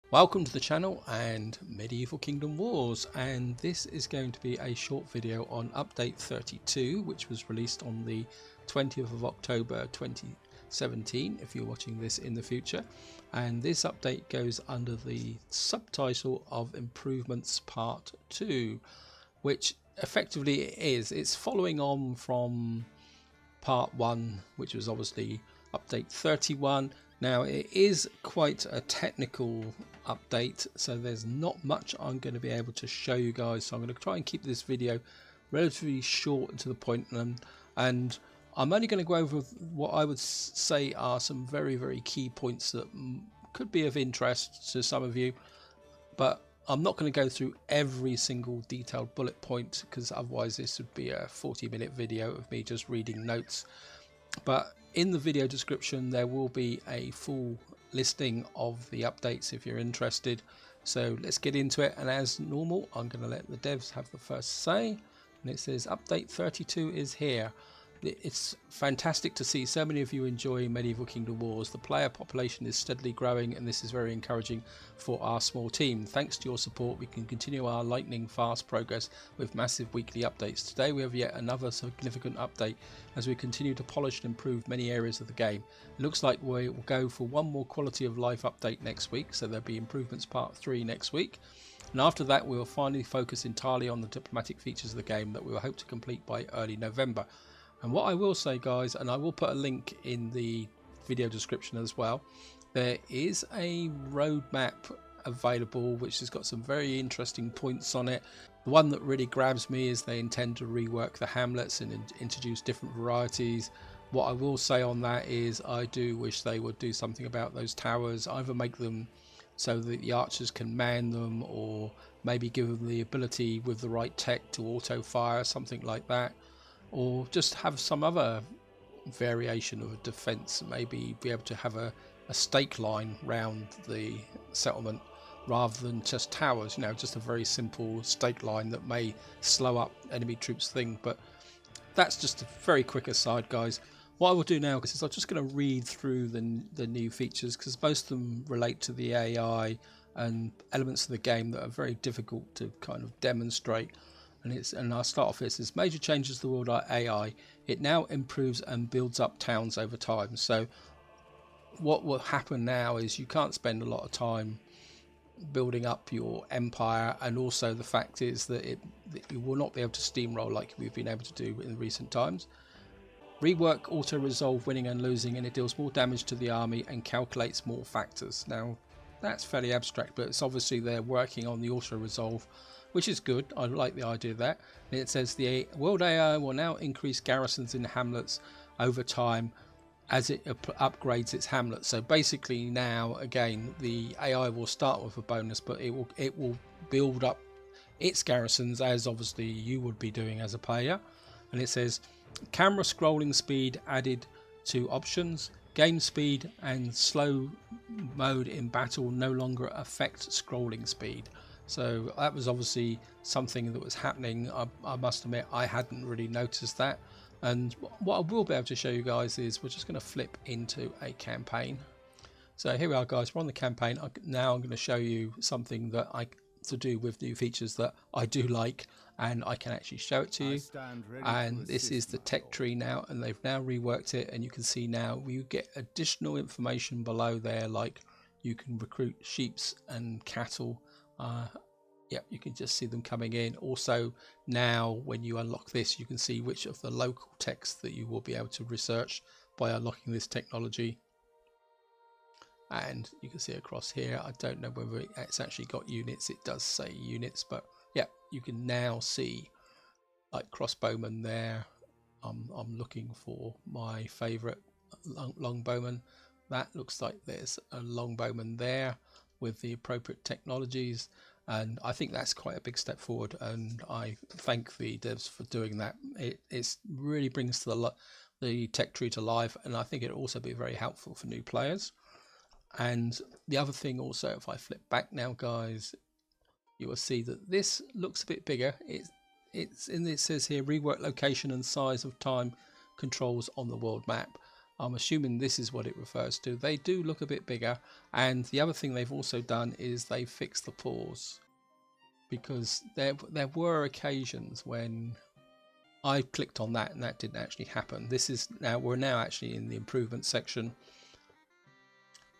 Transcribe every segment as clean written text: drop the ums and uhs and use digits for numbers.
Welcome to the channel and Medieval Kingdom Wars, and this is going to be a short video on update 32, which was released on the 20th of October 2017 if you're watching this in the future. And this update goes under the subtitle of Improvements Part 2, which effectively it's following on from Part 1, which was obviously update 31. Now it is quite a technical update, so there's not much I'm going to be able to show you guys, so I'm going to try and keep this video relatively short and to the point, and I'm only going to go over what I would say are some very key points that could be of interest to some of you, but I'm not going to go through every single detailed bullet point because otherwise this would be a 40-minute video of me just reading notes. But in the video description there will be a full listing of the updates if you're interested. So let's get into it, and as normal I'm going to let the devs have the first say, and it says update 32 is here. It's fantastic to see so many of you enjoy Medieval Kingdom Wars. The player population is steadily growing, and this is very encouraging for our small team. Thanks to your support, we can continue our lightning fast progress with massive weekly updates. Today we have yet another significant update as we continue to polish and improve many areas of the game. It looks like we will go for one more quality of life update next week, so there'll be improvements part 3 next week. And after that we will finally focus entirely on the diplomatic features of the game that we will hope to complete by early November. And what I will say, guys, and I will put a link in the video description as well, there is a roadmap available which has got some very interesting points on it. The one that really grabs me is they intend to rework the hamlets and introduce different varieties. What I will say on that is I do wish they would do something about those towers, either make them so that the archers can man them, or maybe give them the ability with the right tech to auto fire, something like that. Or just have some other variation of a defense, maybe be able to have a stake line round the settlement rather than just towers, just a very simple stake line that may slow up enemy troops thing. But that's just a very quick aside, guys. What I will do now is I'm just going to read through the new features, because most of them relate to the AI and elements of the game that are very difficult to kind of demonstrate. And I'll start off. This is major changes to the world AI. It now improves and builds up towns over time. So what will happen now is you can't spend a lot of time building up your empire, and also the fact is that you will not be able to steamroll like we've been able to do in recent times. Rework auto resolve winning and losing, and it deals more damage to the army and calculates more factors. Now that's fairly abstract, but it's obviously they're working on the auto resolve, which is good. I like the idea of that. And it says the world AI will now increase garrisons in hamlets over time as it upgrades its hamlets. So basically now again the AI will start with a bonus, but it will build up its garrisons as obviously you would be doing as a player. And it says camera scrolling speed added to options. Game speed and slow mode in battle no longer affect scrolling speed. So that was obviously something that was happening. I must admit I hadn't really noticed that. And what I will be able to show you guys is we're just going to flip into a campaign. So here we are, guys, we're on the campaign. Now I'm going to show you something that to do with new features that I do like, and I can actually show it to you. And this is the tech tree now, and they've now reworked it, and you can see now you get additional information below there, like you can recruit sheeps and cattle. Yeah, you can just see them coming in. Also now when you unlock this, you can see which of the local texts that you will be able to research by unlocking this technology. And you can see across here, I don't know whether it's actually got units. It does say units, but yeah, you can now see like crossbowmen there. I'm looking for my favorite longbowman. That looks like there's a longbowman there with the appropriate technologies, and I think that's quite a big step forward, and I thank the devs for doing that. It really brings the tech tree to life, and I think it'll also be very helpful for new players. And the other thing also, if I flip back now, guys, you will see that this looks a bit bigger. It says here rework location and size of time controls on the world map. I'm assuming this is what it refers to. They do look a bit bigger, and the other thing they've also done is they fixed the pause, because there were occasions when I clicked on that and that didn't actually happen. This is now, we're now actually in the improvement section,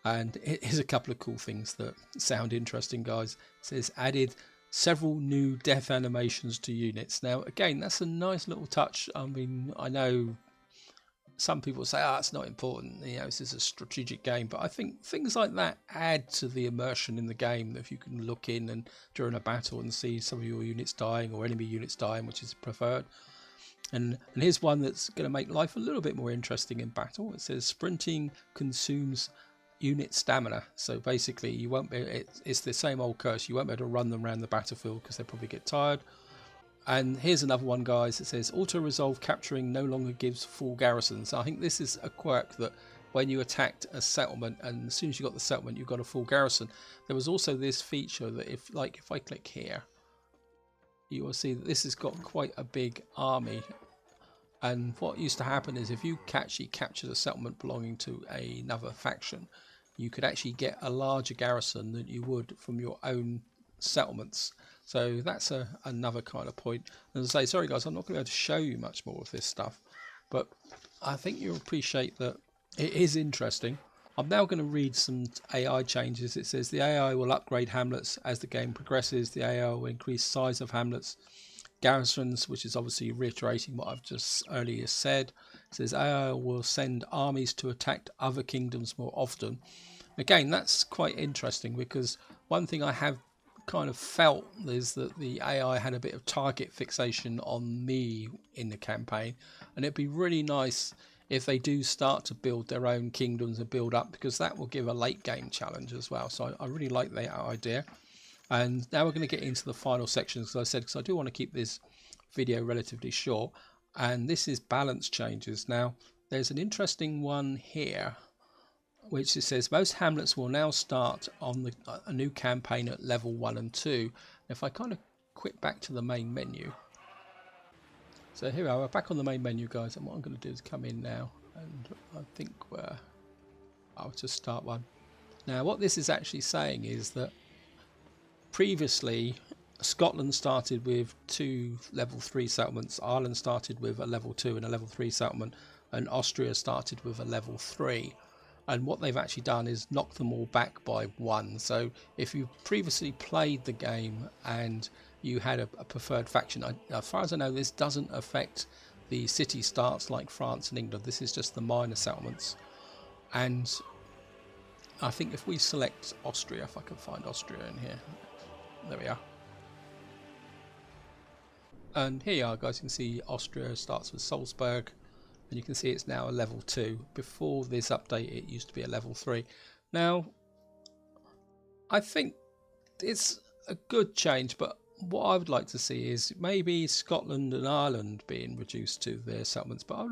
and here's a couple of cool things that sound interesting, guys. It says added several new death animations to units. Now again, that's a nice little touch. I mean, I know some people say, oh, it's not important, you know, this is a strategic game, but I think things like that add to the immersion in the game. If you can look in and during a battle and see some of your units dying or enemy units dying, which is preferred. And here's one that's going to make life a little bit more interesting in battle. It says sprinting consumes unit stamina. So basically you won't be, it's the same old curse, you won't be able to run them around the battlefield because they'll probably get tired. And here's another one, guys. It says auto resolve capturing no longer gives full garrisons. I think this is a quirk that when you attacked a settlement and as soon as you got the settlement you got a full garrison. There was also this feature that if I click here, you will see that this has got quite a big army. And what used to happen is if you actually captured a settlement belonging to another faction, you could actually get a larger garrison than you would from your own settlements. So that's another kind of point. And as I say, sorry guys, I'm not going to be able to show you much more of this stuff, but I think you'll appreciate that it is interesting. I'm now going to read some AI changes. It says the AI will upgrade hamlets as the game progresses. The AI will increase size of hamlets, garrisons, which is obviously reiterating what I've just earlier said. It says AI will send armies to attack other kingdoms more often. Again, that's quite interesting, because one thing I have kind of felt is that the AI had a bit of target fixation on me in the campaign, and it'd be really nice if they do start to build their own kingdoms and build up, because that will give a late game challenge as well. So I really like that idea. And now we're going to get into the final sections, as I said, because I do want to keep this video relatively short. And this is balance changes. Now there's an interesting one here, which it says most hamlets will now start on a new campaign at level 1 and 2. If I kind of quit back to the main menu. So here we are, we're back on the main menu, guys, and what I'm going to do is come in now, and I think I'll just start one. Now what this is actually saying is that previously Scotland started with 2 level 3 settlements, Ireland started with a level 2 and a level 3 settlement, and Austria started with a level 3. And what they've actually done is knock them all back by 1. So if you previously played the game and you had a preferred faction, as far as I know, this doesn't affect the city starts like France and England. This is just the minor settlements. And I think if we select Austria, if I can find Austria in here, there we are. And here you are, guys. You can see Austria starts with Salzburg, and you can see it's now a level 2. Before this update it used to be a level 3. Now I think it's a good change, but what I would like to see is maybe Scotland and Ireland being reduced to their settlements. But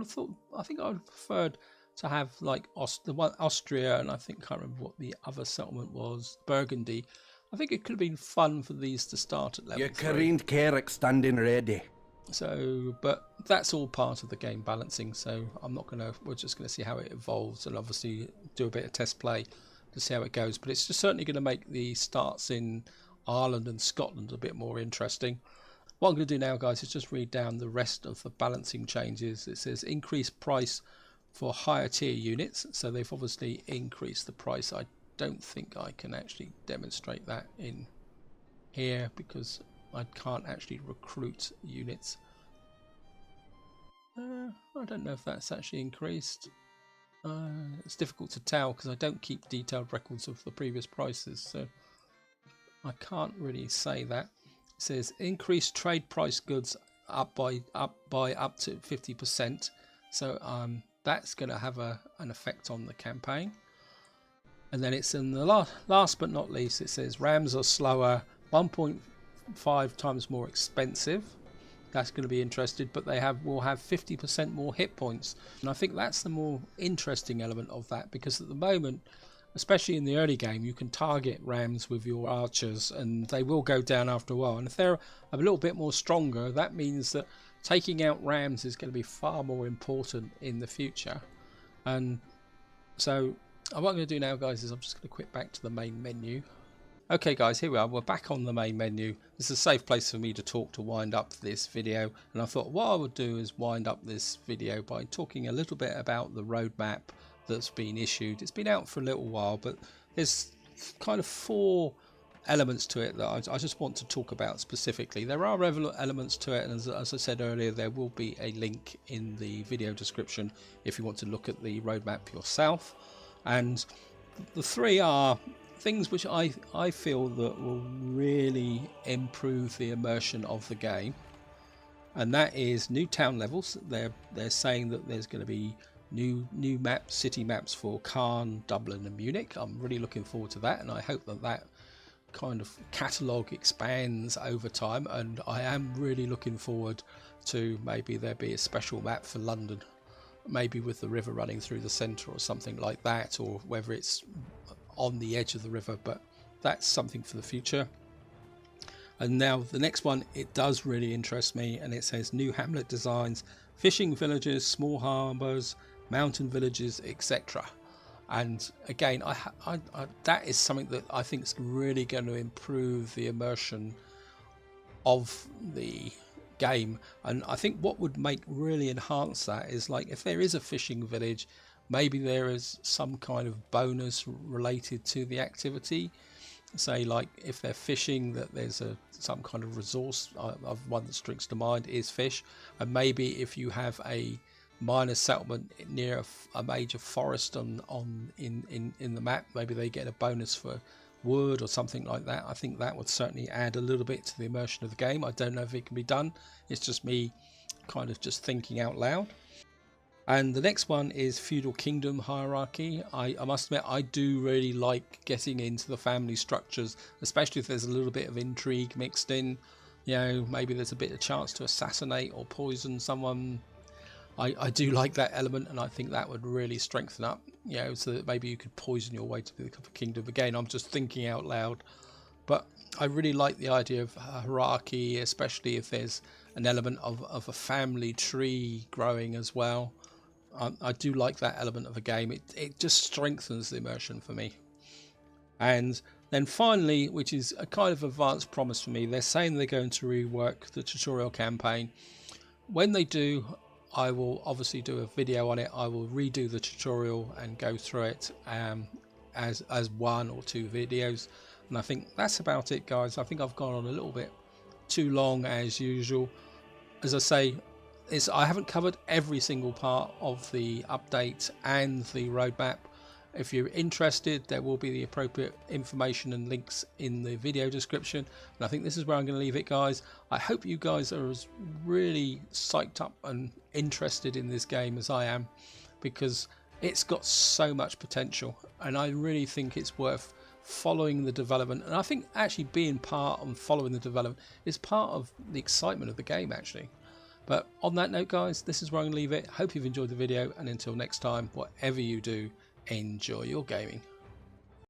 I think I would have preferred to have like Austria, and I think I can't remember what the other settlement was, Burgundy. I think it could have been fun for these to start at level 3. Your Careen Carrick standing ready. So, but that's all part of the game balancing, so we're just going to see how it evolves, and obviously do a bit of test play to see how it goes. But it's just certainly going to make the starts in Ireland and Scotland a bit more interesting. What I'm going to do now, guys, is just read down the rest of the balancing changes. It says increased price for higher tier units, so they've obviously increased the price. I don't think I can actually demonstrate that in here because I can't actually recruit units. I don't know if that's actually increased. It's difficult to tell because I don't keep detailed records of the previous prices, so I can't really say that. It says increased trade price goods up to 50%. So that's going to have an effect on the campaign. And then it's in the last but not least, it says rams are slower, 1.5 times more expensive. That's going to be interesting, but will have 50% more hit points. And I think that's the more interesting element of that, because at the moment, especially in the early game, you can target rams with your archers and they will go down after a while. And if they're a little bit more stronger, that means that taking out rams is going to be far more important in the future. And so what I'm going to do now, guys, is I'm just going to quit back to the main menu. Okay guys, here we are, we're back on the main menu. This is a safe place for me to talk to wind up this video, and I thought what I would do is wind up this video by talking a little bit about the roadmap that's been issued. It's been out for a little while, but there's kind of 4 elements to it that I just want to talk about specifically. There are elements to it, and as I said earlier, there will be a link in the video description if you want to look at the roadmap yourself. And the 3 are things which I feel that will really improve the immersion of the game, and that is new town levels. They're saying that there's going to be new city maps for Caen, Dublin and Munich. I'm really looking forward to that, and I hope that kind of catalogue expands over time, and I am really looking forward to maybe there be a special map for London, maybe with the river running through the centre or something like that, or whether it's on the edge of the river, but that's something for the future. And now the next one, it does really interest me, and it says new hamlet designs, fishing villages, small harbours, mountain villages, etc. And again, that is something that I think is really going to improve the immersion of the game. And I think what would really enhance that is, like, if there is a fishing village, maybe there is some kind of bonus related to the activity. Say, like, if they're fishing, that there's some kind of resource. One that springs to mind is fish. And maybe if you have a minor settlement near a major forest in the map, maybe they get a bonus for wood or something like that. I think that would certainly add a little bit to the immersion of the game. I don't know if it can be done. It's just me kind of just thinking out loud. And the next one is feudal kingdom hierarchy. I must admit, I do really like getting into the family structures, especially if there's a little bit of intrigue mixed in. You know, maybe there's a bit of chance to assassinate or poison someone. I do like that element, and I think that would really strengthen up, you know, so that maybe you could poison your way to the kingdom. Again, I'm just thinking out loud, but I really like the idea of hierarchy, especially if there's an element of a family tree growing as well. I do like that element of the game. It just strengthens the immersion for me. And then finally, which is a kind of advanced promise for me, they're saying they're going to rework the tutorial campaign. When they do, I will obviously do a video on it. I will redo the tutorial and go through it as 1 or 2 videos. And I think that's about it, guys. I think I've gone on a little bit too long as usual. As I say, I haven't covered every single part of the update and the roadmap. If you're interested, there will be the appropriate information and links in the video description. And I think this is where I'm going to leave it, guys. I hope you guys are as really psyched up and interested in this game as I am, because it's got so much potential, and I really think it's worth following the development. And I think actually being part and following the development is part of the excitement of the game, actually. But on that note, guys, this is where I'm going to leave it. Hope you've enjoyed the video, and until next time, whatever you do, enjoy your gaming.